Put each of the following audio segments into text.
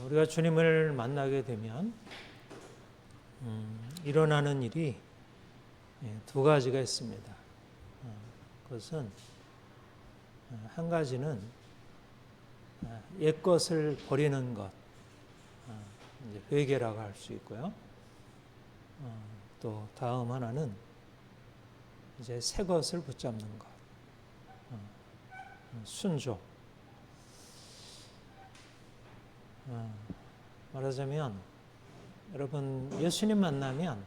우리가 주님을 만나게 되면 일어나는 일이 두 가지가 있습니다. 그것은 한 가지는 옛것을 버리는 것, 이제 회개라고 할 수 있고요. 또 다음 하나는 이제 새 것을 붙잡는 것, 순종. 말하자면 여러분 예수님 만나면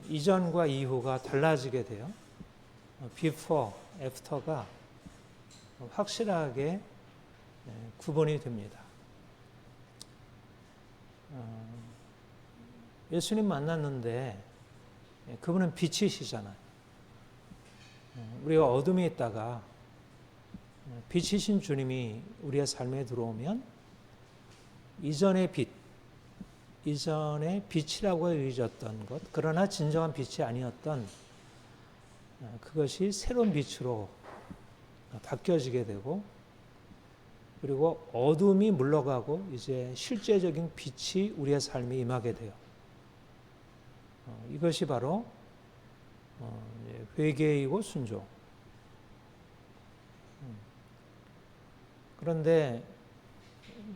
이전과 이후가 달라지게 돼요. before, after가 확실하게 구분이 됩니다. 예수님 만났는데 그분은 빛이시잖아요. 우리가 어둠에 있다가 빛이신 주님이 우리의 삶에 들어오면 이전의 빛, 이전의 빛이라고 여겨졌던 것, 그러나 진정한 빛이 아니었던 그것이 새로운 빛으로 바뀌어지게 되고, 그리고 어둠이 물러가고 이제 실제적인 빛이 우리의 삶에 임하게 돼요. 이것이 바로 회개이고 순종. 그런데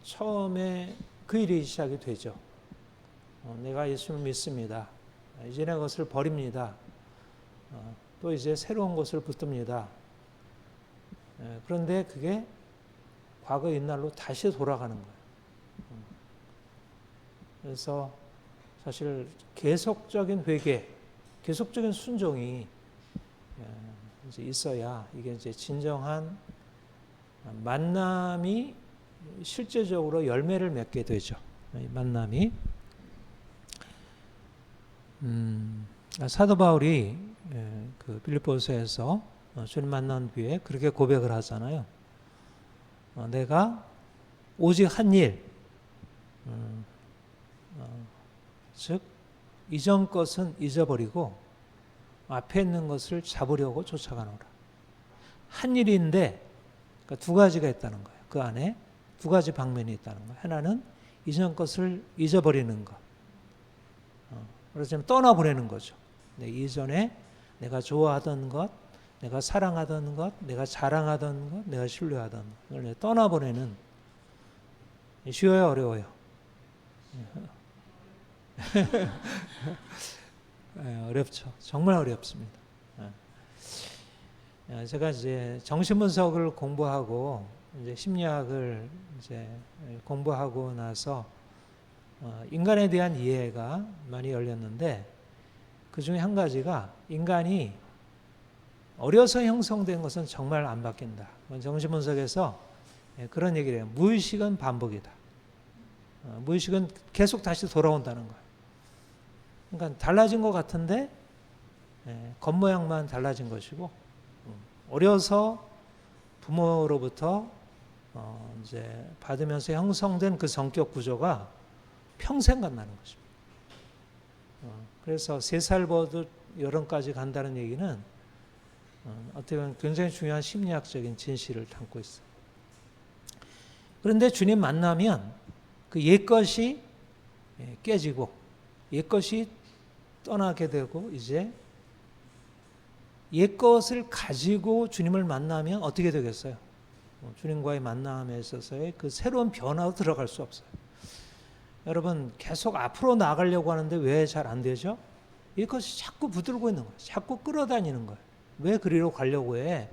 처음에 그 일이 시작이 되죠. 내가 예수를 믿습니다. 이전의 것을 버립니다. 또 이제 새로운 것을 붙듭니다. 그런데 그게 과거 옛날로 다시 돌아가는 거예요. 그래서 사실 계속적인 회개, 계속적인 순종이 이제 있어야 이게 이제 진정한 만남이 실제적으로 열매를 맺게 되죠. 이 만남이. 사도 바울이 그 빌립보서에서 주님 만난 뒤에 그렇게 고백을 하잖아요. 내가 오직 한 일, 즉 이전 것은 잊어버리고 앞에 있는 것을 잡으려고 쫓아가노라. 한 일인데 그러니까 두 가지가 있다는 거예요. 그 안에 두 가지 방면이 있다는 거예요. 하나는 이전 것을 잊어버리는 것. 그래서 떠나보내는 거죠. 이전에 내가 좋아하던 것, 내가 사랑하던 것, 내가 자랑하던 것, 내가 신뢰하던 것, 떠나보내는. 쉬워요, 어려워요? 어렵죠. 정말 어렵습니다. 제가 이제 정신분석을 공부하고 이제 심리학을 이제 공부하고 나서 인간에 대한 이해가 많이 열렸는데 그 중에 한 가지가 인간이 어려서 형성된 것은 정말 안 바뀐다. 정신분석에서 그런 얘기를 해요. 무의식은 반복이다. 무의식은 계속 다시 돌아온다는 거예요. 그러니까 달라진 것 같은데 겉모양만 달라진 것이고 어려서 부모로부터 이제 받으면서 형성된 그 성격 구조가 평생 간다는 것입니다. 그래서 3살부터 여름까지 간다는 얘기는 어떻게 보면 굉장히 중요한 심리학적인 진실을 담고 있어요. 그런데 주님 만나면 그 옛것이 깨지고 옛것이 떠나게 되고 이제 옛것을 가지고 주님을 만나면 어떻게 되겠어요? 주님과의 만남에 있어서의 그 새로운 변화로 들어갈 수 없어요. 여러분 계속 앞으로 나가려고 하는데 왜 잘 안 되죠? 이것이 자꾸 붙들고 있는 거예요. 자꾸 끌어다니는 거예요. 왜 그리로 가려고 해?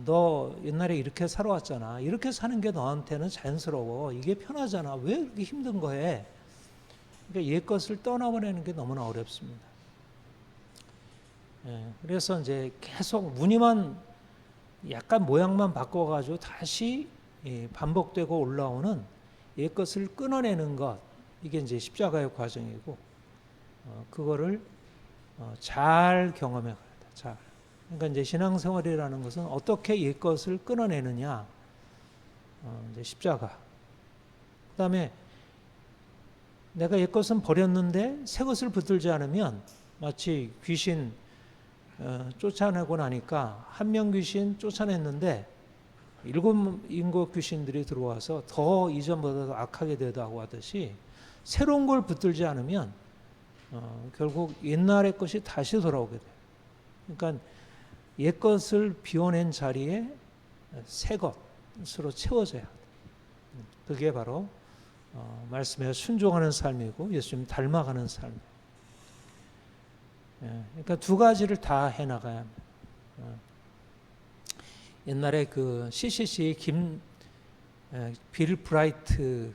너 옛날에 이렇게 살아왔잖아. 이렇게 사는 게 너한테는 자연스러워. 이게 편하잖아. 왜 이렇게 힘든 거 해? 그러니까 옛것을 떠나보내는 게 너무나 어렵습니다. 그래서 이제 계속 무늬만 약간 모양만 바꿔가지고 다시 반복되고 올라오는 옛것을 끊어내는 것, 이게 이제 십자가의 과정이고 그거를 잘 경험해 가야 돼. 잘. 그러니까 이제 신앙생활이라는 것은 어떻게 옛것을 끊어내느냐, 이제 십자가. 그다음에 내가 옛것은 버렸는데 새 것을 붙들지 않으면 마치 귀신 쫓아내고 나니까 한 명 귀신 쫓아냈는데 일곱 인고 귀신들이 들어와서 더 이전보다 더 악하게 되다고 하듯이 새로운 걸 붙들지 않으면 결국 옛날의 것이 다시 돌아오게 돼요. 그러니까 옛 것을 비워낸 자리에 새 것으로 채워져야 돼요. 그게 바로 말씀에 순종하는 삶이고 예수님 닮아가는 삶이에요. 그러니까 두 가지를 다 해나가야 합니다. 옛날에 그 CCC 빌 브라이트를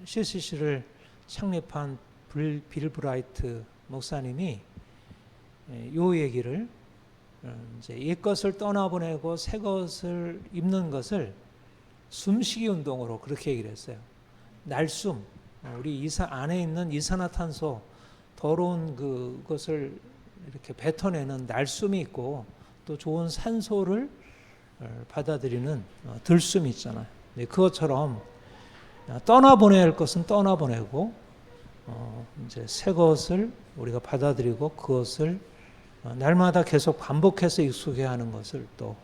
CCC를 창립한 빌 브라이트 목사님이 요 얘기를 이제 옛 것을 떠나보내고 새 것을 입는 것을 숨쉬기 운동으로 그렇게 얘기를 했어요. 날숨, 우리 안에 있는 이산화탄소 더러운 그것을 이렇게 뱉어내는 날숨이 있고 또 좋은 산소를 받아들이는 들숨이 있잖아요. 그것처럼 떠나보낼 것은 떠나보내고 이제 새 것을 우리가 받아들이고 그것을 날마다 계속 반복해서 익숙해 하는 것을 또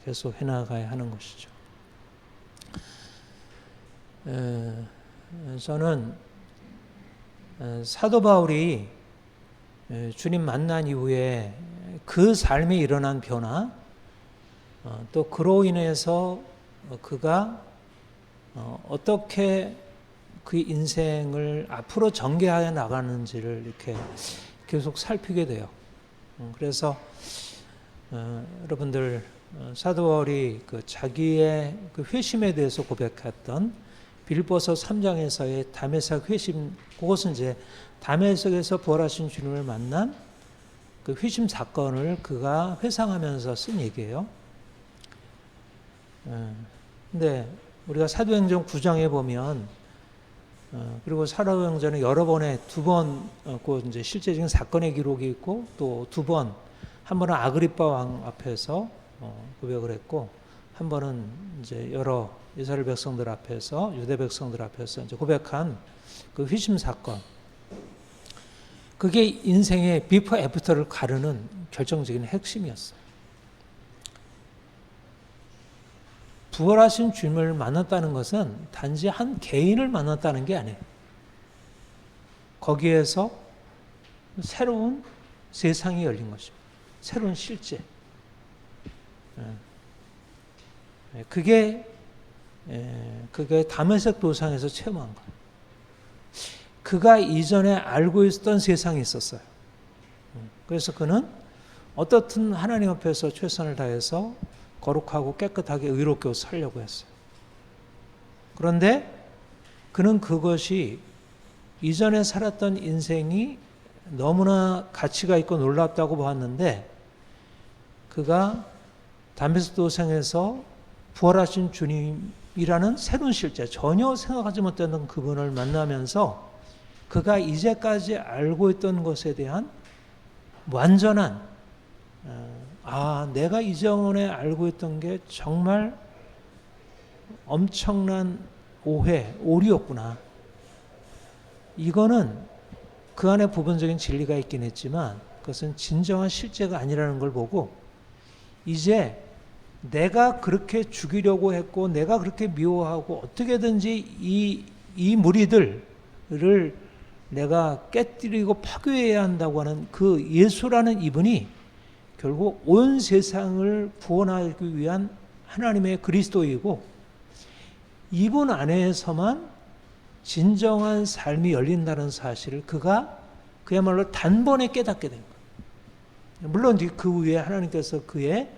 계속 해나가야 하는 것이죠. 저는 사도 바울이 주님 만난 이후에 그 삶에 일어난 변화, 또 그로 인해서 그가 어떻게 그 인생을 앞으로 전개하여 나가는지를 이렇게 계속 살피게 돼요. 그래서 여러분들 사도 바울이 그 자기의 그 회심에 대해서 고백했던 빌보서 3장에서의 다메섹 회심, 그것은 이제 다메섹에서 부활하신 주님을 만난 그 회심 사건을 그가 회상하면서 쓴 얘기예요. 근데 우리가 사도행전 9장에 보면 그리고 사도행전에 여러 번에 두 번 그 이제 실제적인 사건의 기록이 있고 또 두 번, 한 번은 아그리빠 왕 앞에서 고백을 했고 한 번은 이제 여러 이스라엘 백성들 앞에서 유대 백성들 앞에서 이제 고백한 그 회심 사건. 그게 인생의 비포 애프터를 가르는 결정적인 핵심이었어요. 부활하신 주님을 만났다는 것은 단지 한 개인을 만났다는 게 아니에요. 거기에서 새로운 세상이 열린 것입니다. 새로운 실제. 그게 다메섹 도상에서 체험한 거예요. 그가 이전에 알고 있었던 세상이 있었어요. 그래서 그는 어떻든 하나님 앞에서 최선을 다해서 거룩하고 깨끗하게 의롭게 살려고 했어요. 그런데 그는 그것이 이전에 살았던 인생이 너무나 가치가 있고 놀랍다고 보았는데 그가 다메섹 도상에서 부활하신 주님이라는 새로운 실제, 전혀 생각하지 못했던 그분을 만나면서 그가 이제까지 알고 있던 것에 대한 완전한 내가 이전에 알고 있던 게 정말 엄청난 오류였구나. 이거는 그 안에 부분적인 진리가 있긴 했지만 그것은 진정한 실제가 아니라는 걸 보고 이제 내가 그렇게 죽이려고 했고 내가 그렇게 미워하고 어떻게든지 이 무리들을 내가 깨뜨리고 파괴해야 한다고 하는 그 예수라는 이분이 결국 온 세상을 구원하기 위한 하나님의 그리스도이고 이분 안에서만 진정한 삶이 열린다는 사실을 그가 그야말로 단번에 깨닫게 된 거예요. 물론 그 위에 하나님께서 그의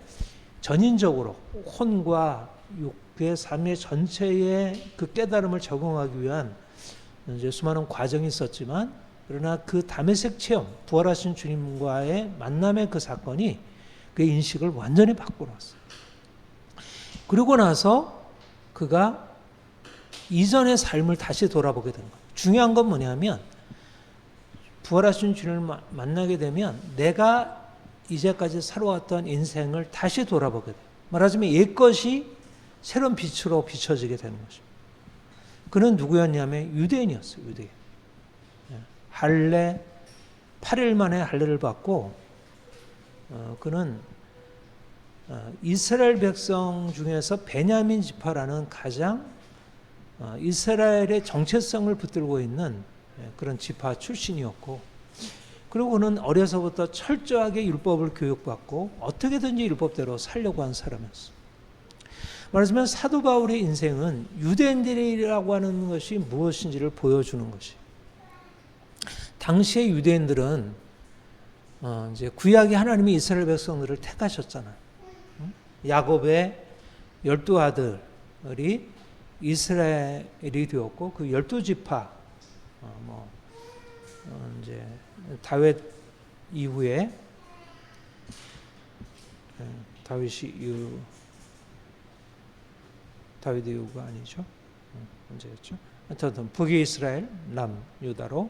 전인적으로 혼과 육의 삶의 전체에 그 깨달음을 적용하기 위한 이제 수많은 과정이 있었지만 그러나 그 다메섹 체험, 부활하신 주님과의 만남의 그 사건이 그의 인식을 완전히 바꿔놨어요. 그리고 나서 그가 이전의 삶을 다시 돌아보게 된 거예요. 중요한 건 뭐냐면 부활하신 주님을 만나게 되면 내가 이제까지 살아왔던 인생을 다시 돌아보게 돼요. 말하자면 옛것이 새로운 빛으로 비춰지게 되는 것입니다. 그는 누구였냐면 유대인이었어요. 유대인. 할례 8일 만에 할례를 받고 그는 이스라엘 백성 중에서 베냐민 지파라는 가장 이스라엘의 정체성을 붙들고 있는 그런 지파 출신이었고, 그리고 그는 어려서부터 철저하게 율법을 교육받고 어떻게든지 율법대로 살려고 한 사람이었어. 말하자면 사도 바울의 인생은 유대인들이라고 하는 것이 무엇인지를 보여주는 것이. 당시의 유대인들은 이제 구약의 하나님이 이스라엘 백성들을 택하셨잖아요. 야곱의 12아들이 이스라엘이 되었고, 그 12지파, 이제 다윗 이후에 다윗 이후가 아니죠. 언제였죠? 하여튼 북이 이스라엘, 남 유다로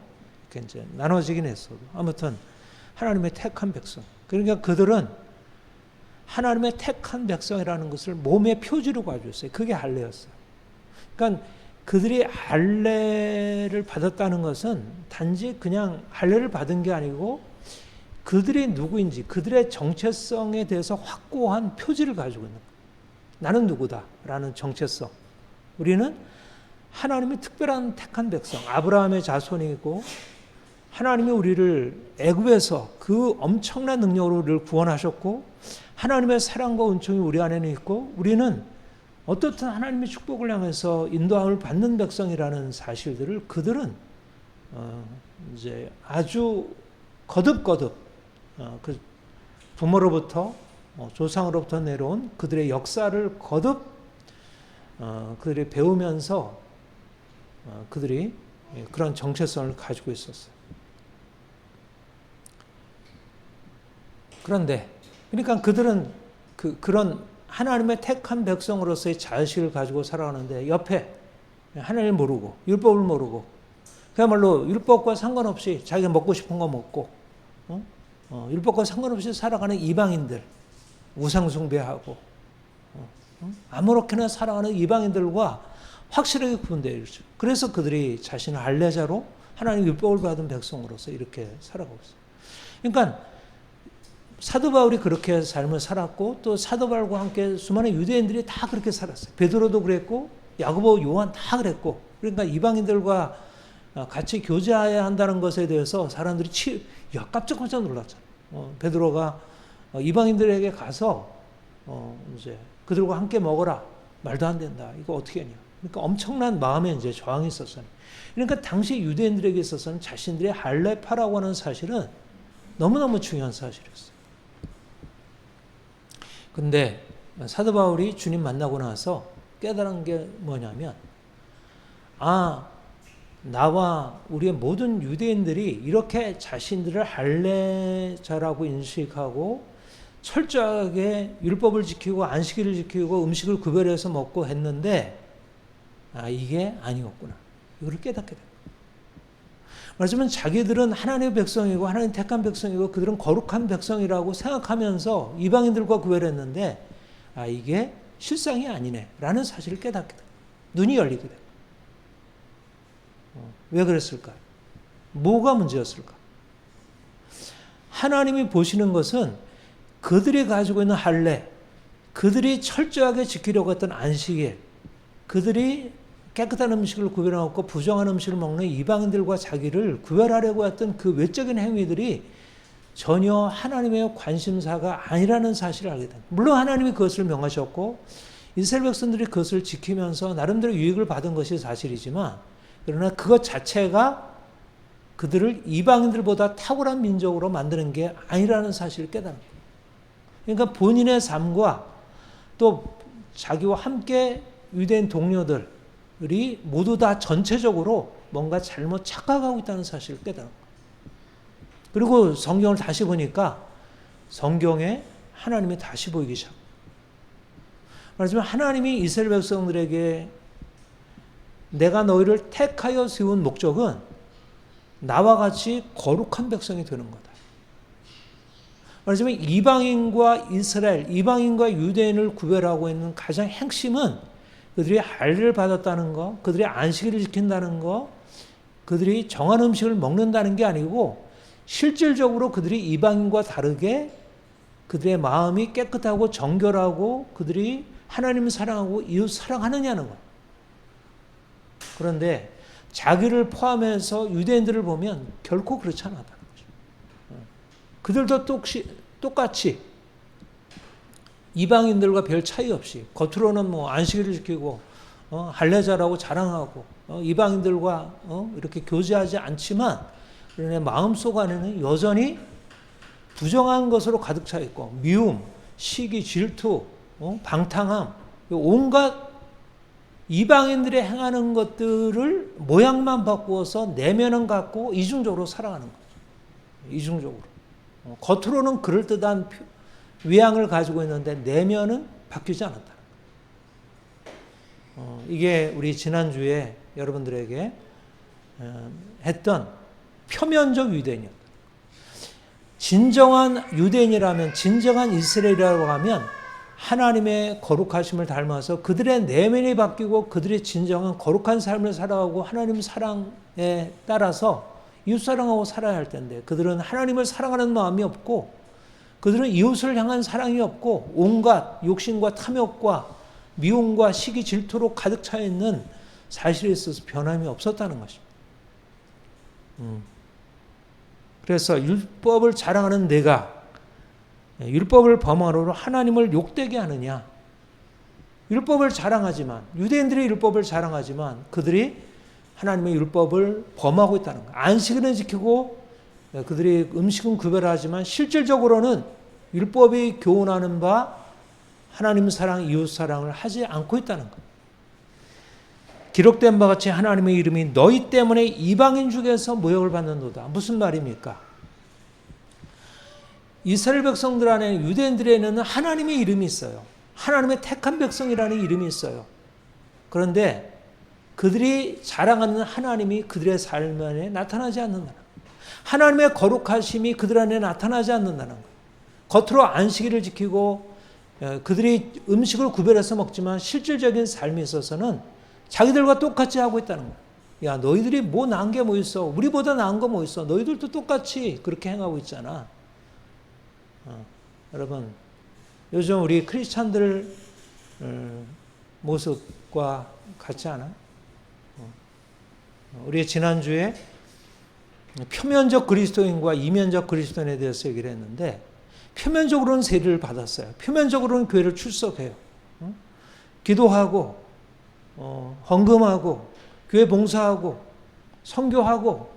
이렇게 이제 나눠지긴 했어도, 아무튼 하나님의 택한 백성. 그러니까 그들은 하나님의 택한 백성이라는 것을 몸의 표지로 가지고 있어요. 그게 할례였어요. 그러니까 그들이 할례를 받았다는 것은 단지 그냥 할례를 받은 게 아니고 그들이 누구인지, 그들의 정체성에 대해서 확고한 표지를 가지고 있는 거예요. 나는 누구다라는 정체성. 우리는 하나님의 특별한 택한 백성, 아브라함의 자손이고, 하나님이 우리를 애굽에서 그 엄청난 능력으로 우리를 구원하셨고, 하나님의 사랑과 은총이 우리 안에는 있고, 우리는 어떻든 하나님의 축복을 향해서 인도함을 받는 백성이라는 사실들을 그들은 이제 아주 거듭거듭 그 부모로부터 조상으로부터 내려온 그들의 역사를 거듭 그들이 배우면서 그들이 그런 정체성을 가지고 있었어요. 그런데 그러니까 그들은 그런 하나님의 택한 백성으로서의 자의식을 가지고 살아가는데, 옆에 하나님을 모르고 율법을 모르고 그야말로 율법과 상관없이 자기가 먹고 싶은 거 먹고 율법과 상관없이 살아가는 이방인들, 우상 숭배하고 아무렇게나 살아가는 이방인들과 확실하게 구분되어 있죠. 그래서 그들이 자신을 할례자로 하나님 율법을 받은 백성으로서 이렇게 살아가고 있어요. 그러니까 사도 바울이 그렇게 삶을 살았고, 또 사도 바울과 함께 수많은 유대인들이 다 그렇게 살았어요. 베드로도 그랬고, 야고보, 요한 다 그랬고, 그러니까 이방인들과 같이 교제해야 한다는 것에 대해서 사람들이 깜짝깜짝 놀랐잖아요. 베드로가 이방인들에게 가서 이제 그들과 함께 먹어라. 말도 안 된다. 이거 어떻게 하냐. 그러니까 엄청난 마음에 이제 저항이 있었어요. 그러니까 당시 유대인들에게 있어서는 자신들의 할례파라고 하는 사실은 너무너무 중요한 사실이었어요. 근데 사도 바울이 주님 만나고 나서 깨달은 게 뭐냐면, 나와 우리의 모든 유대인들이 이렇게 자신들을 할례자라고 인식하고 철저하게 율법을 지키고 안식일을 지키고 음식을 구별해서 먹고 했는데, 이게 아니었구나. 이걸 깨닫게 됩니다. 말하자면 자기들은 하나님의 백성이고 하나님 택한 백성이고 그들은 거룩한 백성이라고 생각하면서 이방인들과 구별했는데, 이게 실상이 아니네 라는 사실을 깨닫게 됩니다. 눈이 열리게 됩니다. 왜 그랬을까? 뭐가 문제였을까? 하나님이 보시는 것은 그들이 가지고 있는 할례, 그들이 철저하게 지키려고 했던 안식일, 그들이 깨끗한 음식을 구별해놓고 부정한 음식을 먹는 이방인들과 자기를 구별하려고 했던 그 외적인 행위들이 전혀 하나님의 관심사가 아니라는 사실을 알게 됩니다. 물론 하나님이 그것을 명하셨고 이스라엘 백성들이 그것을 지키면서 나름대로 유익을 받은 것이 사실이지만, 그러나 그것 자체가 그들을 이방인들보다 탁월한 민족으로 만드는 게 아니라는 사실을 깨닫는 거예요. 그러니까 본인의 삶과 또 자기와 함께 유대인 동료들이 모두 다 전체적으로 뭔가 잘못 착각하고 있다는 사실을 깨달은 거예요. 그리고 성경을 다시 보니까 성경에 하나님이 다시 보이기 시작합니다. 말하자면 하나님이 이스라엘 백성들에게 내가 너희를 택하여 세운 목적은 나와 같이 거룩한 백성이 되는 거다. 말하자면 이방인과 이스라엘, 이방인과 유대인을 구별하고 있는 가장 핵심은 그들이 할례를 받았다는 거, 그들이 안식일을 지킨다는 거, 그들이 정한 음식을 먹는다는 게 아니고 실질적으로 그들이 이방인과 다르게 그들의 마음이 깨끗하고 정결하고 그들이 하나님을 사랑하고 이웃 사랑하느냐는 거예요. 그런데 자기를 포함해서 유대인들을 보면 결코 그렇지 않았다는 거죠. 그들도 똑같이 이방인들과 별 차이 없이 겉으로는 뭐 안식일을 지키고 할례자라고 자랑하고 이방인들과 이렇게 교제하지 않지만 그러나 마음속 안에는 여전히 부정한 것으로 가득 차 있고 미움, 시기, 질투, 방탕함, 온갖 이방인들이 행하는 것들을 모양만 바꾸어서 내면은 갖고 이중적으로 살아가는 거죠. 이중적으로. 겉으로는 그럴듯한 외양을 가지고 있는데 내면은 바뀌지 않았다. 이게 우리 지난주에 여러분들에게 했던 표면적 유대인이었다. 진정한 유대인이라면, 진정한 이스라엘이라고 하면 하나님의 거룩하심을 닮아서 그들의 내면이 바뀌고 그들의 진정한 거룩한 삶을 살아가고 하나님 사랑에 따라서 이웃사랑하고 살아야 할 텐데 그들은 하나님을 사랑하는 마음이 없고 그들은 이웃을 향한 사랑이 없고 온갖 욕심과 탐욕과 미움과 시기 질투로 가득 차 있는 사실에 있어서 변함이 없었다는 것입니다. 그래서 율법을 자랑하는 내가 율법을 범함으로 하나님을 욕되게 하느냐? 율법을 자랑하지만 유대인들이 율법을 자랑하지만 그들이 하나님의 율법을 범하고 있다는 거예요. 안식일은 지키고 그들이 음식은 구별하지만 실질적으로는 율법이 교훈하는 바 하나님 사랑, 이웃 사랑을 하지 않고 있다는 거예요. 기록된 바 같이 하나님의 이름이 너희 때문에 이방인 중에서 모욕을 받는도다. 무슨 말입니까? 이스라엘 백성들 안에 유대인들에는 하나님의 이름이 있어요. 하나님의 택한 백성이라는 이름이 있어요. 그런데 그들이 자랑하는 하나님이 그들의 삶 안에 나타나지 않는다는 거예요. 하나님의 거룩하심이 그들 안에 나타나지 않는다는 거예요. 겉으로 안식일을 지키고 그들이 음식을 구별해서 먹지만 실질적인 삶에 있어서는 자기들과 똑같이 하고 있다는 거예요. 야, 너희들이 뭐 나은 게 뭐 있어? 우리보다 나은 거 뭐 있어? 너희들도 똑같이 그렇게 행하고 있잖아. 여러분, 요즘 우리 크리스찬들 모습과 같지 않아요? 우리 지난주에 표면적 그리스도인과 이면적 그리스도인에 대해서 얘기를 했는데 표면적으로는 세례를 받았어요. 표면적으로는 교회를 출석해요. 기도하고 헌금하고 교회 봉사하고 선교하고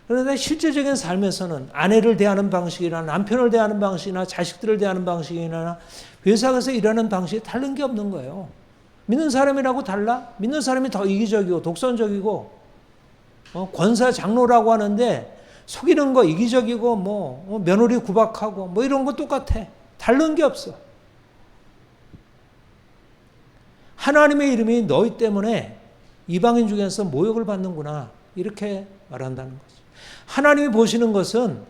그런데 실제적인 삶에서는 아내를 대하는 방식이나 남편을 대하는 방식이나 자식들을 대하는 방식이나 회사에서 일하는 방식이 다른 게 없는 거예요. 믿는 사람이라고 달라? 믿는 사람이 더 이기적이고 독선적이고 권사 장로라고 하는데 속이는 거 이기적이고 며느리 구박하고 이런 거 똑같아. 다른 게 없어. 하나님의 이름이 너희 때문에 이방인 중에서 모욕을 받는구나. 이렇게 말한다는 거죠. 하나님이 보시는 것은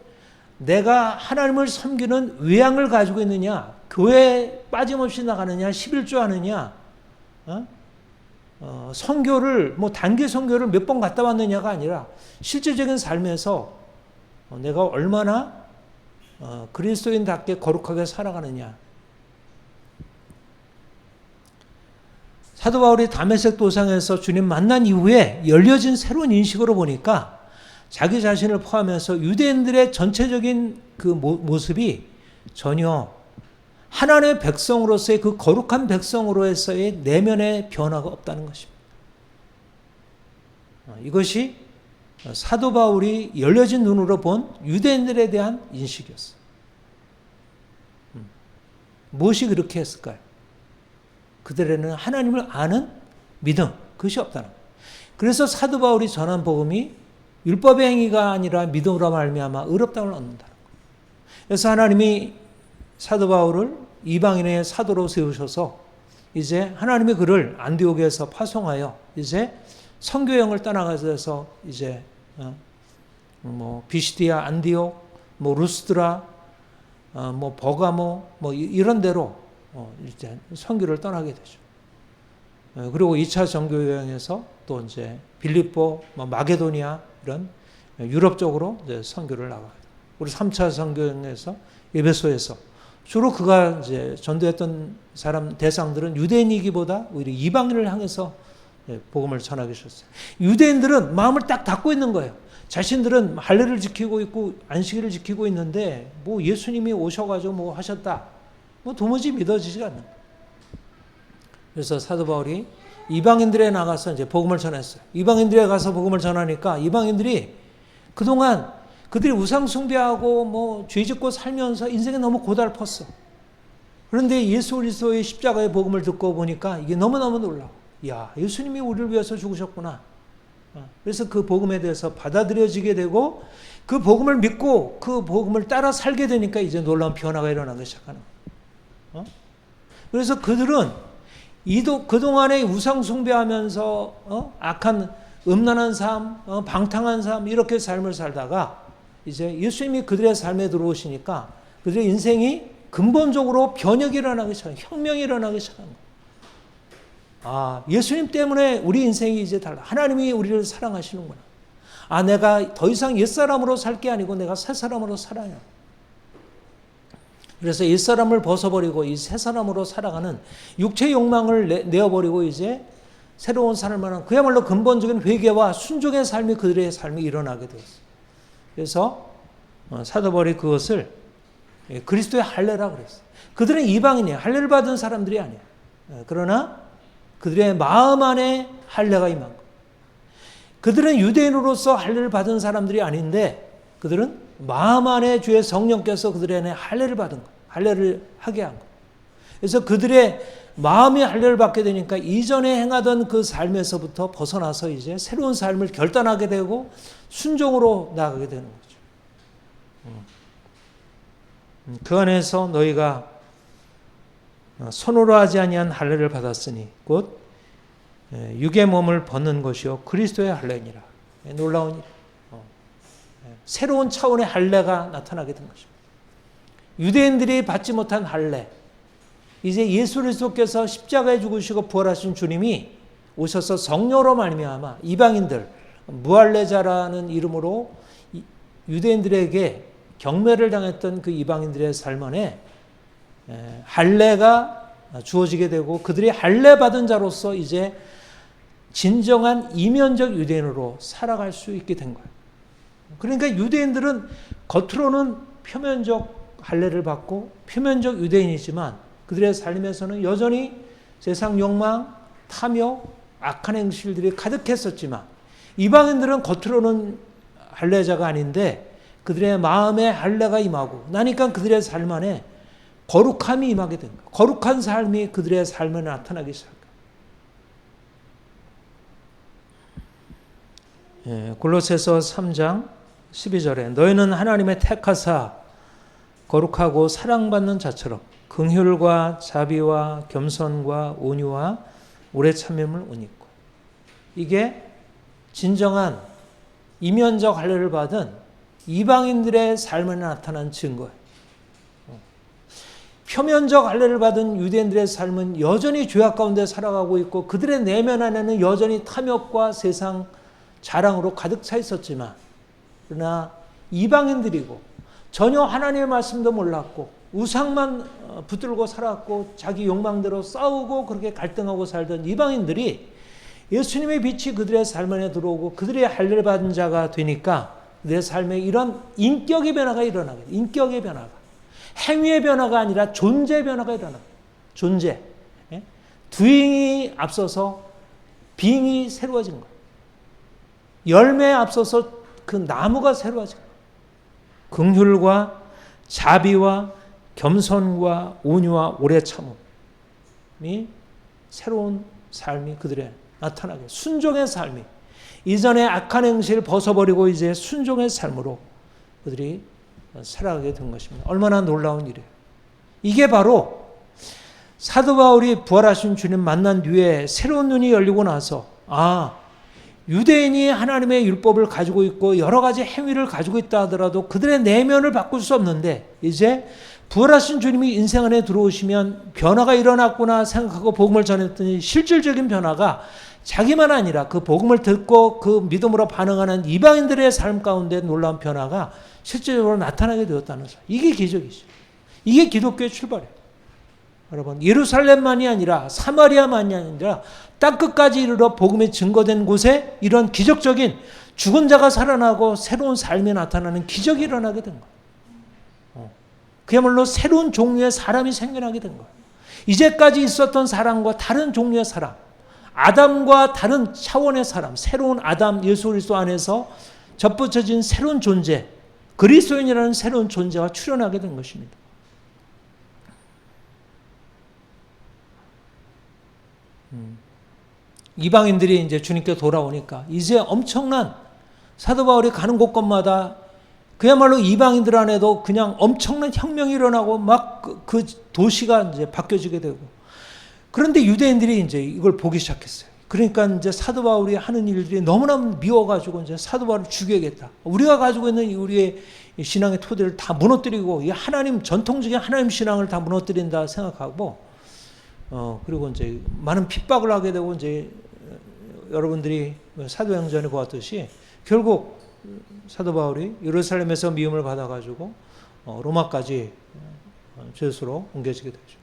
내가 하나님을 섬기는 외양을 가지고 있느냐, 교회에 빠짐없이 나가느냐, 11조 하느냐, 선교를 단기 선교를 몇 번 갔다 왔느냐가 아니라 실질적인 삶에서 내가 얼마나 그리스도인답게 거룩하게 살아가느냐. 사도 바울이 다메섹 도상에서 주님 만난 이후에 열려진 새로운 인식으로 보니까 자기 자신을 포함해서 유대인들의 전체적인 그 모습이 전혀 하나님의 백성으로서의 그 거룩한 백성으로서의 내면의 변화가 없다는 것입니다. 이것이 사도 바울이 열려진 눈으로 본 유대인들에 대한 인식이었어요. 무엇이 그렇게 했을까요? 그들에는 하나님을 아는 믿음, 그것이 없다는 거예요. 그래서 사도 바울이 전한 복음이 율법의 행위가 아니라 믿음으로 말미암아 의롭다함을 얻는다는 거예요. 그래서 하나님이 사도 바울을 이방인의 사도로 세우셔서 이제 하나님의 글을 안디옥에서 파송하여 이제 선교행을 떠나가서 이제 비시디아, 안디옥, 루스드라, 버가모 이런 데로 이제 선교를 떠나게 되죠. 그리고 2차 선교 여행에서 또 이제 빌립보, 마게도니아 이런 유럽 쪽으로 이제 선교를 나가요. 우리 3차 선교 여행에서 에베소에서 주로 그가 이제 전도했던 사람 대상들은 유대인이기보다 오히려 이방인을 향해서 복음을 전하게 하셨어요. 유대인들은 마음을 딱 닫고 있는 거예요. 자신들은 할례를 지키고 있고 안식일을 지키고 있는데 뭐 예수님이 오셔가지고 뭐 하셨다. 뭐 도무지 믿어지지가 않는 거예요. 그래서 사도 바울이 이방인들에 나가서 이제 복음을 전했어요. 이방인들에 가서 복음을 전하니까 이방인들이 그동안 그들이 우상 숭배하고 뭐 죄짓고 살면서 인생이 너무 고달팠어. 그런데 예수 그리스도의 십자가의 복음을 듣고 보니까 이게 너무너무 놀라워. 야, 예수님이 우리를 위해서 죽으셨구나. 그래서 그 복음에 대해서 받아들여지게 되고 그 복음을 믿고 그 복음을 따라 살게 되니까 이제 놀라운 변화가 일어나기 시작하는 거예요. 그래서 그들은 그동안에 우상 숭배하면서 악한 음란한 삶, 방탕한 삶 이렇게 삶을 살다가 이제 예수님이 그들의 삶에 들어오시니까 그들의 인생이 근본적으로 변혁이 일어나기 시작한 거예요. 혁명이 일어나기 시작한 거예요. 아, 예수님 때문에 우리 인생이 이제 달라. 하나님이 우리를 사랑하시는구나. 아, 내가 더 이상 옛사람으로 살 게 아니고 내가 새사람으로 살아요. 그래서 옛사람을 벗어버리고 이 새사람으로 살아가는 육체 욕망을 내어버리고 이제 새로운 삶을 하는 그야말로 근본적인 회개와 순종의 삶이 그들의 삶이 일어나게 되었어요. 그래서 사도 바울이 그것을 그리스도의 할례라고 그랬어요. 그들은 이방인이에요. 할례를 받은 사람들이 아니에요. 그러나 그들의 마음 안에 할례가 임한 거예요. 그들은 유대인으로서 할례를 받은 사람들이 아닌데 그들은 마음 안에 주의 성령께서 그들의 안에 할례를 받은 거예요. 할례를 하게 한 거예요. 그래서 그들의 마음이 할례를 받게 되니까 이전에 행하던 그 삶에서부터 벗어나서 이제 새로운 삶을 결단하게 되고 순종으로 나아가게 되는 거죠. 그 안에서 너희가 손으로 하지 아니한 할례를 받았으니 곧 육의 몸을 벗는 것이요 그리스도의 할례니라. 놀라운 일. 새로운 차원의 할례가 나타나게 된 것입니다. 유대인들이 받지 못한 할례, 이제 예수 그리스도께서 십자가에 죽으시고 부활하신 주님이 오셔서 성령으로 말미암아 이방인들 무할례자라는 이름으로 유대인들에게 경매를 당했던 그 이방인들의 삶 안에 할례가 주어지게 되고 그들이 할례 받은 자로서 이제 진정한 이면적 유대인으로 살아갈 수 있게 된 거예요. 그러니까 유대인들은 겉으로는 표면적 할례를 받고 표면적 유대인이지만 그들의 삶에서는 여전히 세상 욕망, 탐욕, 악한 행실들이 가득했었지만 이방인들은 겉으로는 할례자가 아닌데 그들의 마음에 할례가 임하고 나니까 그들의 삶 안에 거룩함이 임하게 된 거예요. 거룩한 삶이 그들의 삶에 나타나기 시작합니다. 골로새서 3장 12절에 너희는 하나님의 택하사 거룩하고 사랑받는 자처럼 긍휼과 자비와 겸손과 온유와 오래 참음을 옷 입고 이게 진정한 이면적 할례를 받은 이방인들의 삶에 나타난 증거예요. 표면적 할례를 받은 유대인들의 삶은 여전히 죄악 가운데 살아가고 있고 그들의 내면 안에는 여전히 탐욕과 세상 자랑으로 가득 차 있었지만 그러나 이방인들이고 전혀 하나님의 말씀도 몰랐고 우상만 붙들고 살았고 자기 욕망대로 싸우고 그렇게 갈등하고 살던 이방인들이 예수님의 빛이 그들의 삶 안에 들어오고 그들의 할례를 받은 자가 되니까 그들의 삶에 이런 인격의 변화가 일어나게 돼요. 인격의 변화가. 행위의 변화가 아니라 존재의 변화가 일어나요. 존재. doing이 앞서서 being이 새로워진 거예요. 열매에 앞서서 그 나무가 새로워진 거예요. 긍휼과 자비와 겸손과 온유와 오래 참음이 새로운 삶이 그들의 나타나게 순종의 삶이 이전에 악한 행실을 벗어버리고 이제 순종의 삶으로 그들이 살아가게 된 것입니다. 얼마나 놀라운 일이에요. 이게 바로 사도 바울이 부활하신 주님 만난 뒤에 새로운 눈이 열리고 나서 유대인이 하나님의 율법을 가지고 있고 여러 가지 행위를 가지고 있다 하더라도 그들의 내면을 바꿀 수 없는데 이제 부활하신 주님이 인생 안에 들어오시면 변화가 일어났구나 생각하고 복음을 전했더니 실질적인 변화가 자기만 아니라 그 복음을 듣고 그 믿음으로 반응하는 이방인들의 삶 가운데 놀라운 변화가 실질적으로 나타나게 되었다는 거죠. 이게 기적이죠. 이게 기독교의 출발이에요. 여러분, 예루살렘만이 아니라 사마리아만이 아니라 땅끝까지 이르러 복음이 증거된 곳에 이런 기적적인 죽은 자가 살아나고 새로운 삶이 나타나는 기적이 일어나게 된 거예요. 그야말로 새로운 종류의 사람이 생겨나게 된 거예요. 이제까지 있었던 사람과 다른 종류의 사람, 아담과 다른 차원의 사람, 새로운 아담 예수 그리스도 안에서 접붙여진 새로운 존재, 그리스도인이라는 새로운 존재가 출현하게 된 것입니다. 이방인들이 이제 주님께 돌아오니까 이제 엄청난 사도 바울이 가는 곳곳마다 그야말로 이방인들 안에도 그냥 엄청난 혁명이 일어나고 막 그 도시가 이제 바뀌어지게 되고, 그런데 유대인들이 이제 이걸 보기 시작했어요. 그러니까 이제 사도 바울이 하는 일들이 너무나 미워가지고 이제 사도 바울을 죽여야겠다. 우리가 가지고 있는 우리의 신앙의 토대를 다 무너뜨리고 이 하나님 전통적인 하나님 신앙을 다 무너뜨린다 생각하고, 그리고 이제 많은 핍박을 하게 되고, 이제 여러분들이 사도행전에 보았듯이 결국 사도 바울이 예루살렘에서 미움을 받아가지고 로마까지 죄수로 옮겨지게 되죠.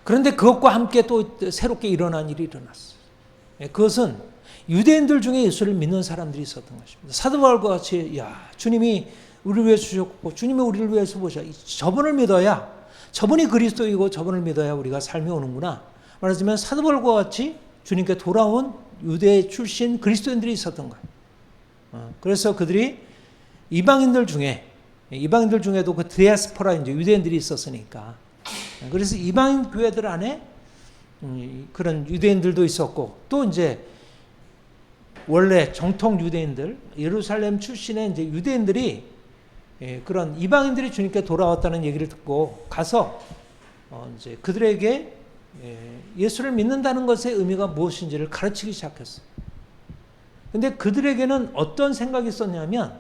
그런데 그것과 함께 또 새롭게 일어난 일이 일어났어요. 그것은 유대인들 중에 예수를 믿는 사람들이 있었던 것입니다. 사도 바울과 같이, 야, 주님이 우리를 위해 주셨고 주님이 우리를 위해서 보셔. 저분을 믿어야, 저분이 그리스도이고 저분을 믿어야 우리가 삶이 오는구나. 말하자면 사도 바울과 같이 주님께 돌아온 유대 출신 그리스도인들이 있었던 거예요. 그래서 그들이 이방인들 중에도 그 디아스포라, 이제 유대인들이 있었으니까, 그래서 이방인 교회들 안에 그런 유대인들도 있었고, 또 이제 원래 정통 유대인들, 예루살렘 출신의 이제 유대인들이 그런 이방인들이 주님께 돌아왔다는 얘기를 듣고 가서 이제 그들에게 예수를 믿는다는 것의 의미가 무엇인지를 가르치기 시작했어요. 근데 그들에게는 어떤 생각이 있었냐면,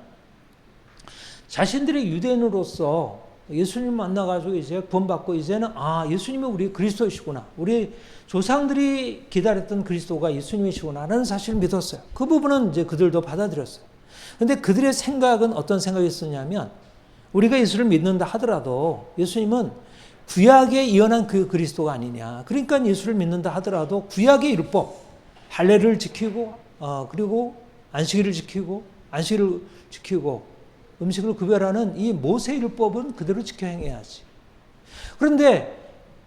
자신들이 유대인으로서 예수님 만나가지고 이제 구원받고 이제는 예수님이 우리 그리스도이시구나, 우리 조상들이 기다렸던 그리스도가 예수님이시구나 라는 사실을 믿었어요. 그 부분은 이제 그들도 받아들였어요. 근데 그들의 생각은 어떤 생각이 있었냐면, 우리가 예수를 믿는다 하더라도 예수님은 구약에 이어난 그 그리스도가 아니냐. 그러니까 예수를 믿는다 하더라도 구약의 율법, 할례를 지키고 그리고 안식일을 지키고 음식을 구별하는 이 모세 율법은 그대로 지켜 행해야지. 그런데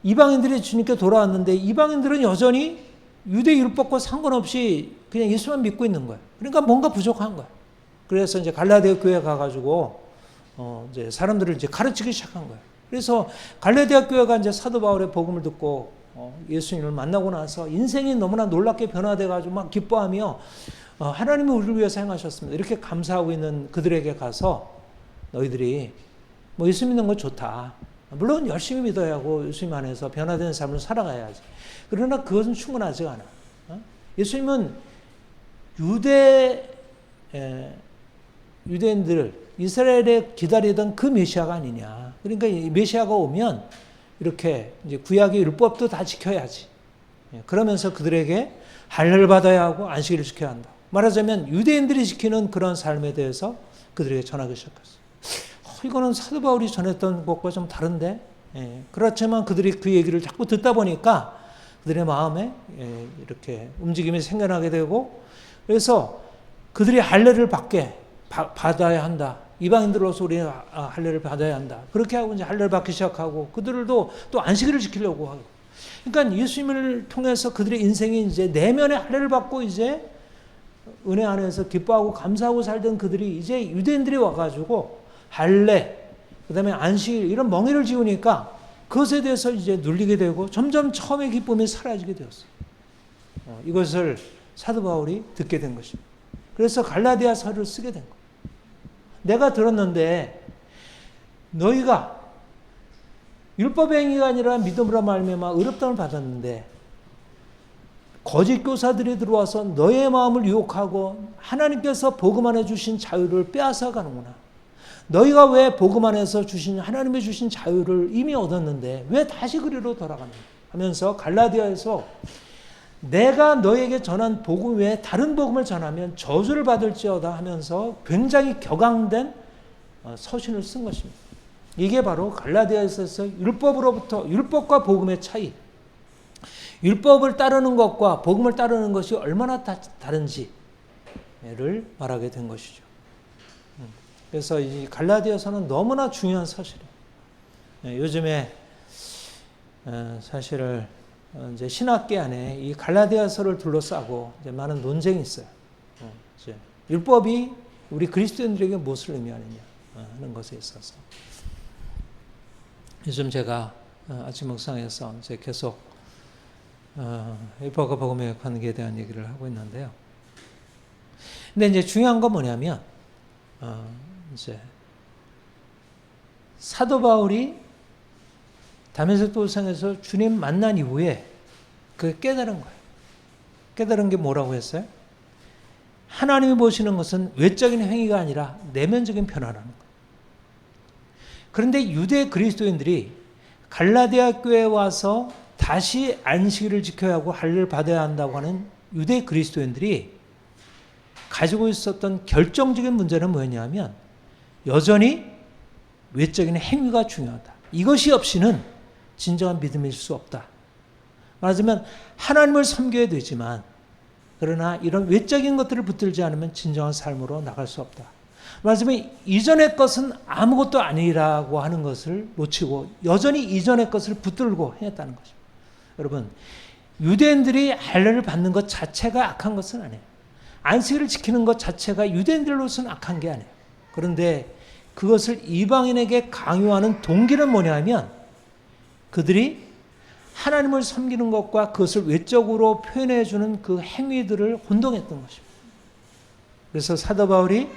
이방인들이 주님께 돌아왔는데 이방인들은 여전히 유대 율법과 상관없이 그냥 예수만 믿고 있는 거예요. 그러니까 뭔가 부족한 거예요. 그래서 이제 갈라디아 교회에 가가지고 이제 사람들을 이제 가르치기 시작한 거예요. 그래서 갈라디아 교회가 이제 사도 바울의 복음을 듣고 예수님을 만나고 나서 인생이 너무나 놀랍게 변화돼가지고 막 기뻐하며 하나님이 우리를 위해서 행하셨습니다, 이렇게 감사하고 있는 그들에게 가서, 너희들이 뭐 예수 믿는 거 좋다, 물론 열심히 믿어야 하고 예수님 안에서 변화되는 삶을 살아가야지. 그러나 그것은 충분하지 않아. 예수님은 유대인들, 이스라엘에 기다리던 그 메시아가 아니냐. 그러니까 이 메시아가 오면 이렇게 이제 구약의 율법도 다 지켜야지. 그러면서 그들에게 할례를 받아야 하고 안식일을 지켜야 한다. 말하자면 유대인들이 지키는 그런 삶에 대해서 그들에게 전하기 시작했어요. 이거는 사도 바울이 전했던 것과 좀 다른데, 그렇지만 그들이 그 얘기를 자꾸 듣다 보니까 그들의 마음에 이렇게 움직임이 생겨나게 되고, 그래서 그들이 할례를 받아야 한다. 이방인들로서 우리는 할례를 받아야 한다. 그렇게 하고 이제 할례를 받기 시작하고, 그들도 또 안식일을 지키려고 하고. 그러니까 예수님을 통해서 그들의 인생이 이제 내면의 할례를 받고 이제 은혜 안에서 기뻐하고 감사하고 살던 그들이 이제 유대인들이 와가지고 할례, 그 다음에 안식일, 이런 멍에를 지우니까 그것에 대해서 이제 눌리게 되고 점점 처음의 기쁨이 사라지게 되었어요. 이것을 사도 바울이 듣게 된 것입니다. 그래서 갈라디아서를 쓰게 된 거예요. 내가 들었는데 너희가 율법의 행위가 아니라 믿음으로 말미암아 의롭다함을 받았는데 거짓 교사들이 들어와서 너의 마음을 유혹하고 하나님께서 복음 안에 주신 자유를 빼앗아 가는구나. 너희가 왜 복음 안에서 주신 하나님이 주신 자유를 이미 얻었는데 왜 다시 그리로 돌아가는가 하면서 갈라디아에서 내가 너에게 전한 복음 외에 다른 복음을 전하면 저주를 받을지어다 하면서 굉장히 격앙된 서신을 쓴 것입니다. 이게 바로 갈라디아서에서 율법과 복음의 차이, 율법을 따르는 것과 복음을 따르는 것이 얼마나 다른지를 말하게 된 것이죠. 그래서 이 갈라디아서는 너무나 중요한 사실이에요. 요즘에 사실을 이제 신학계 안에 이 갈라디아서를 둘러싸고 이제 많은 논쟁이 있어요. 이제 율법이 우리 그리스도인들에게 무엇을 의미하느냐 하는 것에 있어서 요즘 제가 아침 묵상에서 이제 계속 율법과 복음의 관계에 대한 얘기를 하고 있는데요. 근데 이제 중요한 건 뭐냐면 이제 사도 바울이 다메섹 도상에서 주님 만난 이후에 그게 깨달은 거예요. 깨달은 게 뭐라고 했어요? 하나님이 보시는 것은 외적인 행위가 아니라 내면적인 변화라는 거예요. 그런데 유대 그리스도인들이 갈라디아 교회에 와서 다시 안식일을 지켜야 하고 할례를 받아야 한다고 하는 유대 그리스도인들이 가지고 있었던 결정적인 문제는 뭐였냐면 여전히 외적인 행위가 중요하다. 이것이 없이는 진정한 믿음일 수 없다. 말하자면 하나님을 섬겨야 되지만 그러나 이런 외적인 것들을 붙들지 않으면 진정한 삶으로 나갈 수 없다. 말하자면 이전의 것은 아무것도 아니라고 하는 것을 놓치고 여전히 이전의 것을 붙들고 했다는 거죠. 여러분, 유대인들이 할례를 받는 것 자체가 악한 것은 아니에요. 안식일을 지키는 것 자체가 유대인들로서는 악한 게 아니에요. 그런데 그것을 이방인에게 강요하는 동기는 뭐냐면 그들이 하나님을 섬기는 것과 그것을 외적으로 표현해 주는 그 행위들을 혼동했던 것입니다. 그래서 사도 바울이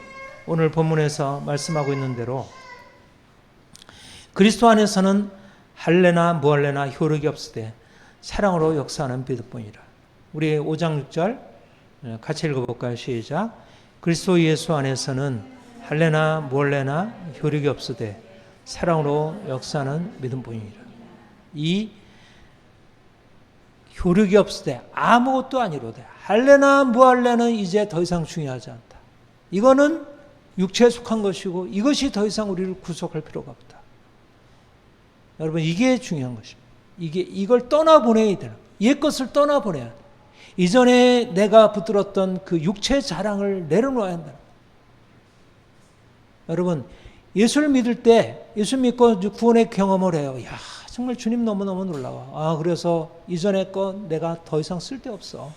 오늘 본문에서 말씀하고 있는 대로 그리스도 안에서는 할례나 무할례나 효력이 없으되 사랑으로 역사하는 믿음뿐이라. 우리 5장 6절 같이 읽어볼까요? 시작. 그리스도 예수 안에서는 할례나 무할례나 효력이 없으되 사랑으로 역사하는 믿음뿐이라. 이 효력이 없으되 아무것도 아니로되 할례나 무할례는 이제 더 이상 중요하지 않다. 이거는 육체에 속한 것이고 이것이 더 이상 우리를 구속할 필요가 없다. 여러분, 이게 중요한 것입니다. 이걸 떠나보내야 되는, 옛 것을 떠나보내야 돼. 이전에 내가 붙들었던 그 육체 자랑을 내려놓아야 한다. 여러분, 예수를 믿을 때, 예수 믿고 구원의 경험을 해요. 야, 정말 주님 너무너무 놀라워. 그래서 이전의 것 내가 더 이상 쓸데없어.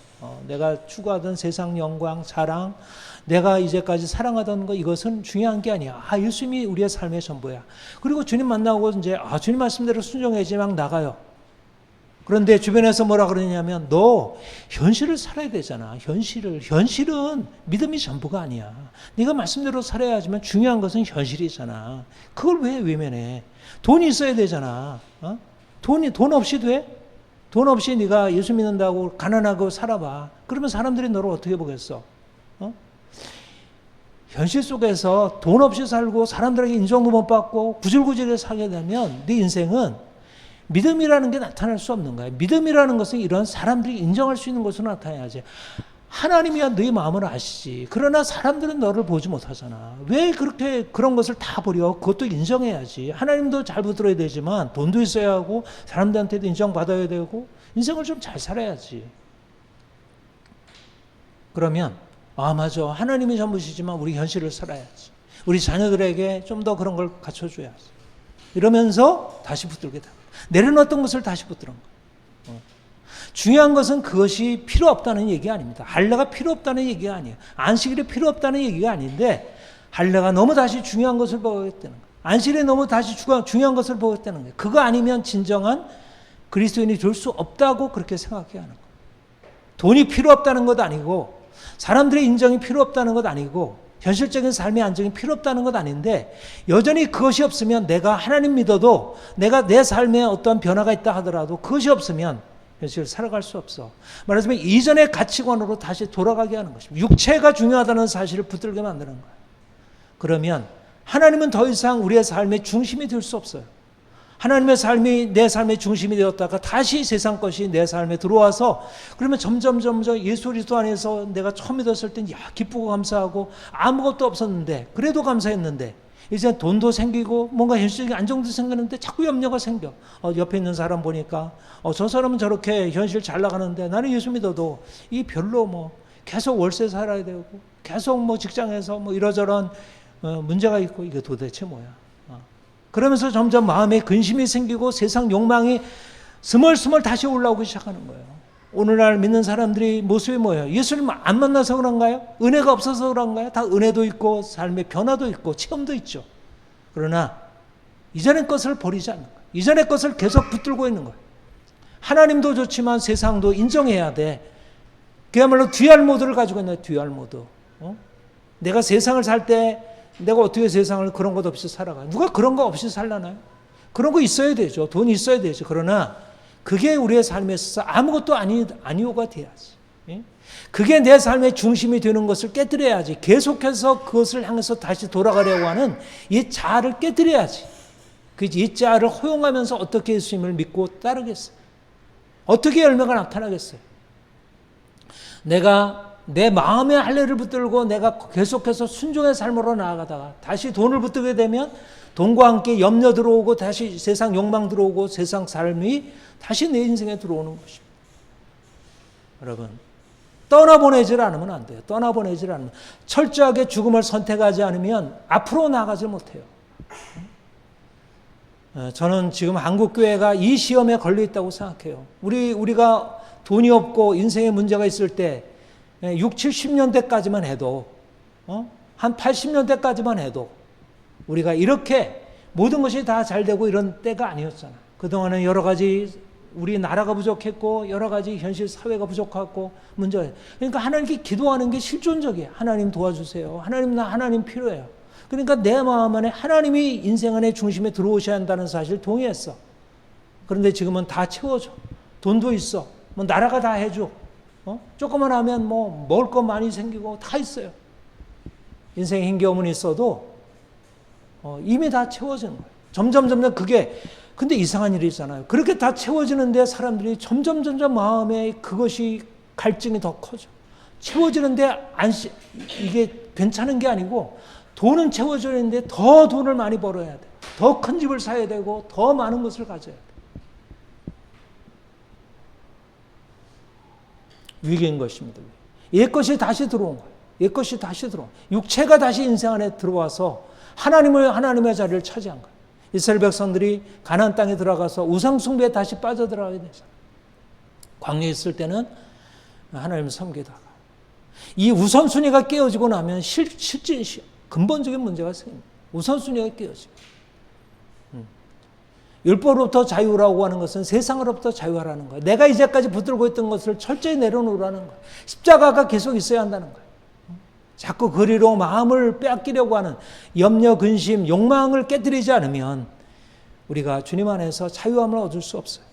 내가 추구하던 세상 영광, 자랑, 내가 이제까지 사랑하던 것, 이것은 중요한 게 아니야. 예수님이 우리의 삶의 전부야. 그리고 주님 만나고 이제, 주님 말씀대로 순종해야지 막 나가요. 그런데 주변에서 뭐라 그러냐면 너 현실을 살아야 되잖아. 현실은 믿음이 전부가 아니야. 네가 말씀대로 살아야 하지만 중요한 것은 현실이잖아. 그걸 왜 외면해? 돈이 있어야 되잖아. 돈 없이 돼? 돈 없이 네가 예수 믿는다고 가난하고 살아봐. 그러면 사람들이 너를 어떻게 보겠어? 현실 속에서 돈 없이 살고 사람들에게 인정도 못 받고 구질구질하게 살게 되면 네 인생은 믿음이라는 게 나타날 수 없는 거예요. 믿음이라는 것은 이런 사람들이 인정할 수 있는 것으로 나타나야지. 하나님이야 너의 마음을 아시지. 그러나 사람들은 너를 보지 못하잖아. 왜 그렇게 그런 것을 다 버려? 그것도 인정해야지. 하나님도 잘 붙들어야 되지만 돈도 있어야 하고 사람들한테도 인정받아야 되고 인생을 좀 잘 살아야지. 그러면 맞아. 하나님이 전부시지만 우리 현실을 살아야지. 우리 자녀들에게 좀 더 그런 걸 갖춰줘야지. 이러면서 다시 붙들게 됩니다. 내려놓았던 것을 다시 붙들은 거예요. 중요한 것은 그것이 필요 없다는 얘기가 아닙니다. 할례가 필요 없다는 얘기가 아니에요. 안식일이 필요 없다는 얘기가 아닌데 할례가 너무 다시 중요한 것을 보겠다는 거예요. 안식일이 너무 다시 중요한 것을 보겠다는 거예요. 그거 아니면 진정한 그리스도인이 될 수 없다고 그렇게 생각해야 하는 거예요. 돈이 필요 없다는 것 아니고 사람들의 인정이 필요 없다는 것 아니고 현실적인 삶의 안정이 필요 없다는 것 아닌데 여전히 그것이 없으면 내가 하나님 믿어도 내가 내 삶에 어떤 변화가 있다 하더라도 그것이 없으면 현실을 살아갈 수 없어. 말하자면 이전의 가치관으로 다시 돌아가게 하는 것입니다. 육체가 중요하다는 사실을 붙들게 만드는 거예요. 그러면 하나님은 더 이상 우리의 삶의 중심이 될 수 없어요. 하나님의 삶이 내 삶의 중심이 되었다가 다시 세상 것이 내 삶에 들어와서 그러면 점점 예수 그리스도 안에서 내가 처음 믿었을 땐 기쁘고 감사하고 아무것도 없었는데 그래도 감사했는데 이제 돈도 생기고 뭔가 현실적인 안정도 생기는데 자꾸 염려가 생겨. 옆에 있는 사람 보니까 저 사람은 저렇게 현실 잘 나가는데 나는 예수 믿어도 이 별로 뭐 계속 월세 살아야 되고 계속 뭐 직장에서 뭐 이러저런 문제가 있고 이게 도대체 뭐야. 그러면서 점점 마음에 근심이 생기고 세상 욕망이 스멀스멀 다시 올라오기 시작하는 거예요. 오늘날 믿는 사람들이 모습이 뭐예요? 예수님 안 만나서 그런가요? 은혜가 없어서 그런가요? 다 은혜도 있고 삶의 변화도 있고 체험도 있죠. 그러나 이전의 것을 버리지 않는 거예요. 이전의 것을 계속 붙들고 있는 거예요. 하나님도 좋지만 세상도 인정해야 돼. 그야말로 듀얼 모드를 가지고 있는 듀얼 모드. 내가 세상을 살 때 내가 어떻게 세상을 그런 것 없이 살아가요? 누가 그런 거 없이 살라나요? 그런 거 있어야 되죠. 돈이 있어야 되죠. 그러나 그게 우리의 삶에 있어서 아무것도 아니오가 돼야지. 그게 내 삶의 중심이 되는 것을 깨뜨려야지. 계속해서 그것을 향해서 다시 돌아가려고 하는 이 자아를 깨뜨려야지. 이 자아를 허용하면서 어떻게 예수님을 믿고 따르겠어요? 어떻게 열매가 나타나겠어요? 내가 내 마음의 할례를 붙들고 내가 계속해서 순종의 삶으로 나아가다가 다시 돈을 붙들게 되면 돈과 함께 염려 들어오고 다시 세상 욕망 들어오고 세상 삶이 다시 내 인생에 들어오는 것입니다. 여러분, 떠나보내질 않으면 안 돼요. 떠나보내질 않으면 철저하게 죽음을 선택하지 않으면 앞으로 나가지 못해요. 저는 지금 한국교회가 이 시험에 걸려 있다고 생각해요. 우리가 돈이 없고 인생에 문제가 있을 때 6, 70년대까지만 해도 한 80년대까지만 해도 우리가 이렇게 모든 것이 다 잘 되고 이런 때가 아니었잖아요. 그동안은 여러 가지 우리 나라가 부족했고 여러 가지 현실 사회가 부족하고 문제가. 그러니까 하나님께 기도하는 게 실존적이에요. 하나님 도와주세요. 하나님 필요해요. 그러니까 내 마음 안에 하나님이 인생 안에 중심에 들어오셔야 한다는 사실 동의했어. 그런데 지금은 다 채워져. 돈도 있어. 뭐 나라가 다 해줘. 조금만 하면 뭐 먹을 거 많이 생기고 다 있어요. 인생에 힘겨움은 있어도 이미 다 채워지는 거예요. 점점 그게 근데 이상한 일이 있잖아요. 그렇게 다 채워지는데 사람들이 점점 마음에 그것이 갈증이 더 커져. 채워지는데 이게 괜찮은 게 아니고 돈은 채워지는데 더 돈을 많이 벌어야 돼. 더 큰 집을 사야 되고 더 많은 것을 가져야 돼. 위기인 것입니다. 옛것이 다시 들어온 거예요. 옛것이 다시 들어온 거예요. 육체가 다시 인생 안에 들어와서 하나님의 자리를 차지한 거예요. 이스라엘 백성들이 가나안 땅에 들어가서 우상 숭배에 다시 빠져들어가게 되잖아요. 광야에 있을 때는 하나님을 섬기다가 이 우선순위가 깨어지고 나면 실제 근본적인 문제가 생깁니다. 우선순위가 깨어지고 율법으로부터 자유라고 하는 것은 세상으로부터 자유하라는 거예요. 내가 이제까지 붙들고 있던 것을 철저히 내려놓으라는 거예요. 십자가가 계속 있어야 한다는 거예요. 자꾸 그리로 마음을 빼앗기려고 하는 염려, 근심, 욕망을 깨뜨리지 않으면 우리가 주님 안에서 자유함을 얻을 수 없어요.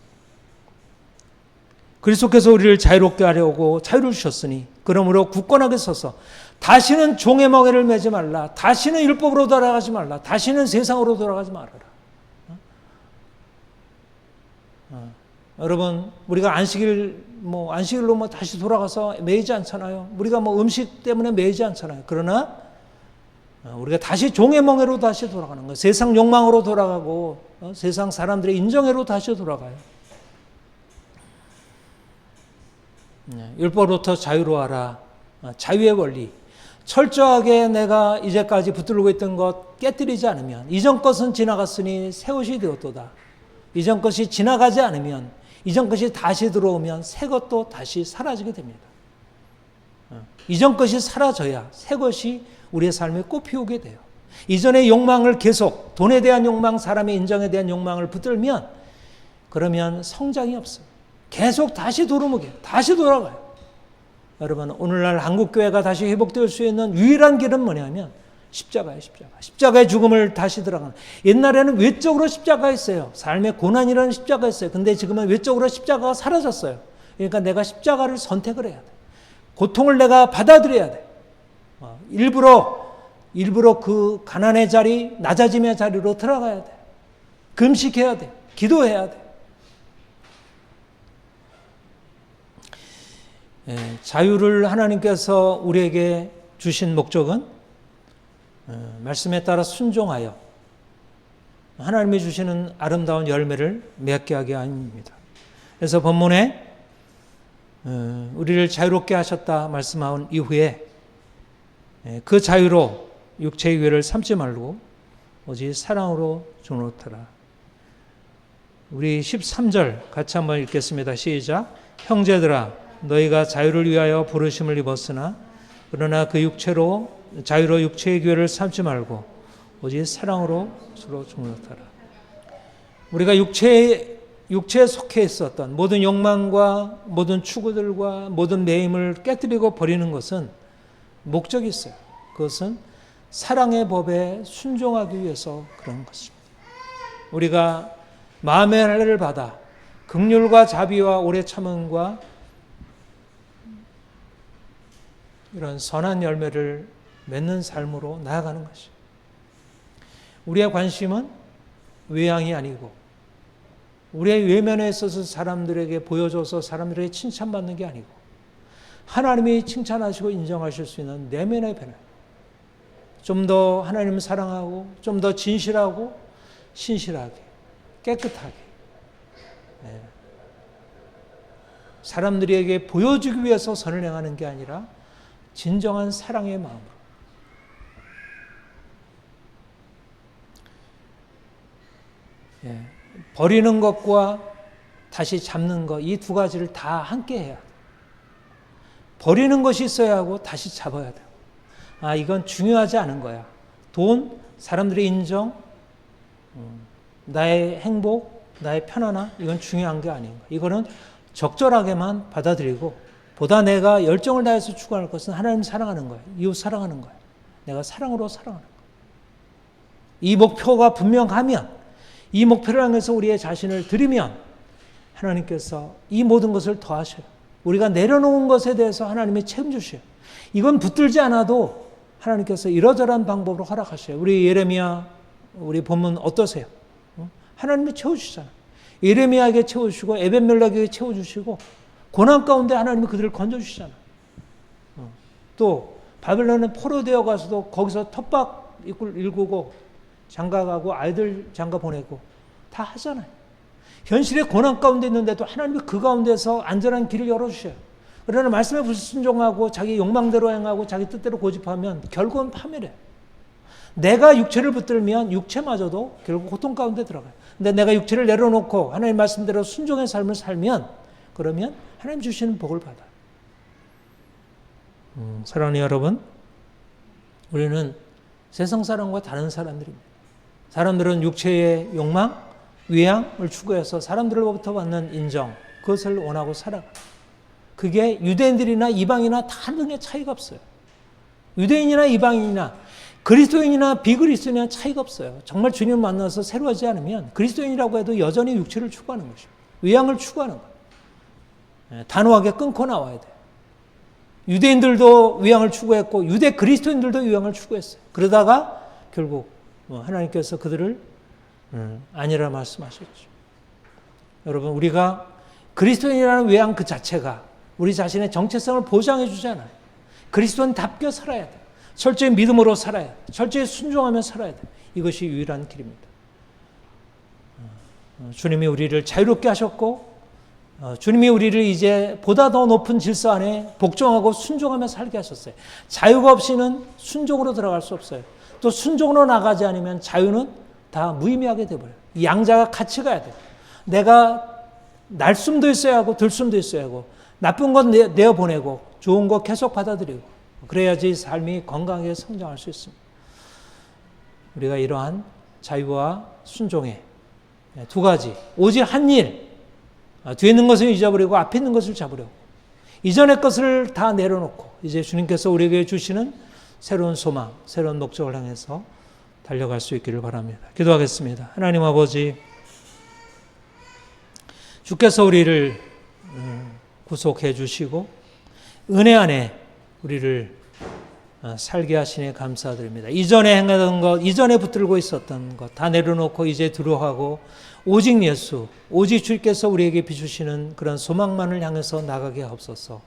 그리스도께서 우리를 자유롭게 하려고 자유를 주셨으니 그러므로 굳건하게 서서 다시는 종의 멍에를 매지 말라. 다시는 율법으로 돌아가지 말라. 다시는 세상으로 돌아가지 말아라. 여러분, 우리가 안식일로 다시 돌아가서 매이지 않잖아요. 우리가 음식 때문에 매이지 않잖아요. 그러나 우리가 다시 종의 멍에로 다시 돌아가는 거예요. 세상 욕망으로 돌아가고 세상 사람들의 인정회로 다시 돌아가요. 율법으로부터 자유로 하라. 자유의 원리. 철저하게 내가 이제까지 붙들고 있던 것 깨뜨리지 않으면 이전 것은 지나갔으니 새 것이 되었도다. 이전 것이 지나가지 않으면 이전 것이 다시 들어오면 새 것도 다시 사라지게 됩니다. 이전 것이 사라져야 새 것이 우리의 삶에 꽃피우게 돼요. 이전의 욕망을 계속 돈에 대한 욕망, 사람의 인정에 대한 욕망을 붙들면 그러면 성장이 없어요. 계속 다시 도루묵이에요. 다시 돌아가요. 여러분, 오늘날 한국교회가 다시 회복될 수 있는 유일한 길은 뭐냐면 십자가예요. 십자가의 죽음을 다시 들어가는. 옛날에는 외적으로 십자가 있어요. 삶의 고난이라는 십자가 있어요. 근데 지금은 외적으로 십자가가 사라졌어요. 그러니까 내가 십자가를 선택을 해야 돼. 고통을 내가 받아들여야 돼. 일부러 그 가난의 자리, 낮아짐의 자리로 들어가야 돼. 금식해야 돼. 기도해야 돼. 자유를 하나님께서 우리에게 주신 목적은 말씀에 따라 순종하여 하나님이 주시는 아름다운 열매를 맺게 하게 합니다. 그래서 본문에 우리를 자유롭게 하셨다 말씀한 이후에 그 자유로 육체의 괴를 삼지 말고 오직 사랑으로 주노타라. 우리 13절 같이 한번 읽겠습니다. 시작. 형제들아 너희가 자유를 위하여 부르심을 입었으나 그러나 그 자유로 육체의 괴를 삼지 말고 오직 사랑으로 서로 주노타라. 우리가 육체에 속해 있었던 모든 욕망과 모든 추구들과 모든 매임을 깨뜨리고 버리는 것은 목적이 있어요. 그것은 사랑의 법에 순종하기 위해서 그런 것입니다. 우리가 마음의 할례를 받아 긍휼과 자비와 오래 참음과 이런 선한 열매를 맺는 삶으로 나아가는 것이에요. 우리의 관심은 외양이 아니고 우리의 외면에 있어서 사람들에게 보여줘서 사람들에게 칭찬받는 게 아니고 하나님이 칭찬하시고 인정하실 수 있는 내면의 변화. 좀 더 하나님을 사랑하고 좀 더 진실하고 신실하게 깨끗하게 사람들에게 보여주기 위해서 선을 행하는 게 아니라 진정한 사랑의 마음으로 버리는 것과 다시 잡는 것, 이 두 가지를 다 함께 해야 돼. 버리는 것이 있어야 하고 다시 잡아야 돼. 이건 중요하지 않은 거야. 돈, 사람들의 인정, 나의 행복, 나의 편안함, 이건 중요한 게 아닌 거야. 이거는 적절하게만 받아들이고 보다 내가 열정을 다해서 추구할 것은 하나님 사랑하는 거야. 이웃 사랑하는 거야. 내가 사랑으로 사랑하는 거야. 이 목표가 분명하면 이 목표를 향해서 우리의 자신을 드리면 하나님께서 이 모든 것을 더하셔요. 우리가 내려놓은 것에 대해서 하나님이 책임주셔요. 이건 붙들지 않아도 하나님께서 이러저러한 방법으로 허락하셔요. 우리 예레미야 우리 본문 어떠세요? 하나님이 채워주시잖아요. 예레미야에게 채워주시고 에벤멜렉에게 채워주시고 고난 가운데 하나님이 그들을 건져주시잖아요. 또 바벨론에 포로되어 가서도 거기서 텃밭 일구고 장가가고 아이들 장가 보내고 다 하잖아요. 현실의 고난 가운데 있는데도 하나님이 그 가운데서 안전한 길을 열어주셔요. 그러나 말씀에 불순종하고 자기 욕망대로 행하고 자기 뜻대로 고집하면 결국은 파멸해요. 내가 육체를 붙들면 육체마저도 결국 고통 가운데 들어가요. 근데 내가 육체를 내려놓고 하나님 말씀대로 순종의 삶을 살면 그러면 하나님 주시는 복을 받아요. 사랑하는 여러분, 우리는 세상 사람과 다른 사람들입니다. 사람들은 육체의 욕망, 위양을 추구해서 사람들로부터 받는 인정, 그것을 원하고 살아가요. 그게 유대인들이나 이방인이나 다른 차이가 없어요. 유대인이나 이방인이나 그리스도인이나 비그리스도인이나 차이가 없어요. 정말 주님을 만나서 새로워지지 않으면 그리스도인이라고 해도 여전히 육체를 추구하는 것입니다. 위양을 추구하는 거예요. 단호하게 끊고 나와야 돼요. 유대인들도 위양을 추구했고 유대 그리스도인들도 위양을 추구했어요. 그러다가 결국 하나님께서 그들을 아니라 말씀하셨죠. 여러분, 우리가 그리스도인이라는 외양 그 자체가 우리 자신의 정체성을 보장해 주잖아요. 그리스도인답게 살아야 돼. 철저히 믿음으로 살아야 돼. 철저히 순종하며 살아야 돼. 이것이 유일한 길입니다. 주님이 우리를 자유롭게 하셨고 주님이 우리를 이제 보다 더 높은 질서 안에 복종하고 순종하며 살게 하셨어요. 자유가 없이는 순종으로 들어갈 수 없어요. 또 순종으로 나가지 않으면 자유는 다 무의미하게 돼버려요. 이 양자가 같이 가야 돼요. 내가 날숨도 있어야 하고 들숨도 있어야 하고 나쁜 건 내어보내고 좋은 거 계속 받아들이고 그래야지 삶이 건강하게 성장할 수 있습니다. 우리가 이러한 자유와 순종의 두 가지, 오직 한 일, 뒤에 있는 것을 잊어버리고 앞에 있는 것을 잡으려고 이전의 것을 다 내려놓고 이제 주님께서 우리에게 주시는 새로운 소망, 새로운 목적을 향해서 달려갈 수 있기를 바랍니다. 기도하겠습니다. 하나님 아버지, 주께서 우리를 구속해 주시고 은혜 안에 우리를 살게 하시니 감사드립니다. 이전에 행하던 것, 이전에 붙들고 있었던 것 다 내려놓고 이제 두려워하고 오직 예수, 오직 주께서 우리에게 비추시는 그런 소망만을 향해서 나가게 하옵소서.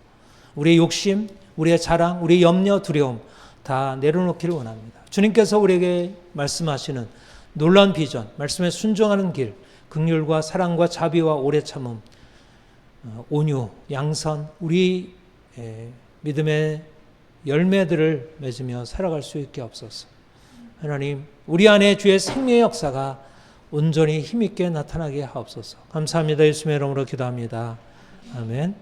우리의 욕심, 우리의 자랑, 우리의 염려, 두려움 다 내려놓기를 원합니다. 주님께서 우리에게 말씀하시는 놀라운 비전, 말씀에 순종하는 길, 긍휼과 사랑과 자비와 오래 참음, 온유, 양선, 우리 믿음의 열매들을 맺으며 살아갈 수 있게 없소서. 하나님, 우리 안에 주의 생명의 역사가 온전히 힘있게 나타나게 하옵소서. 감사합니다. 예수님의 이름으로 기도합니다. 아멘.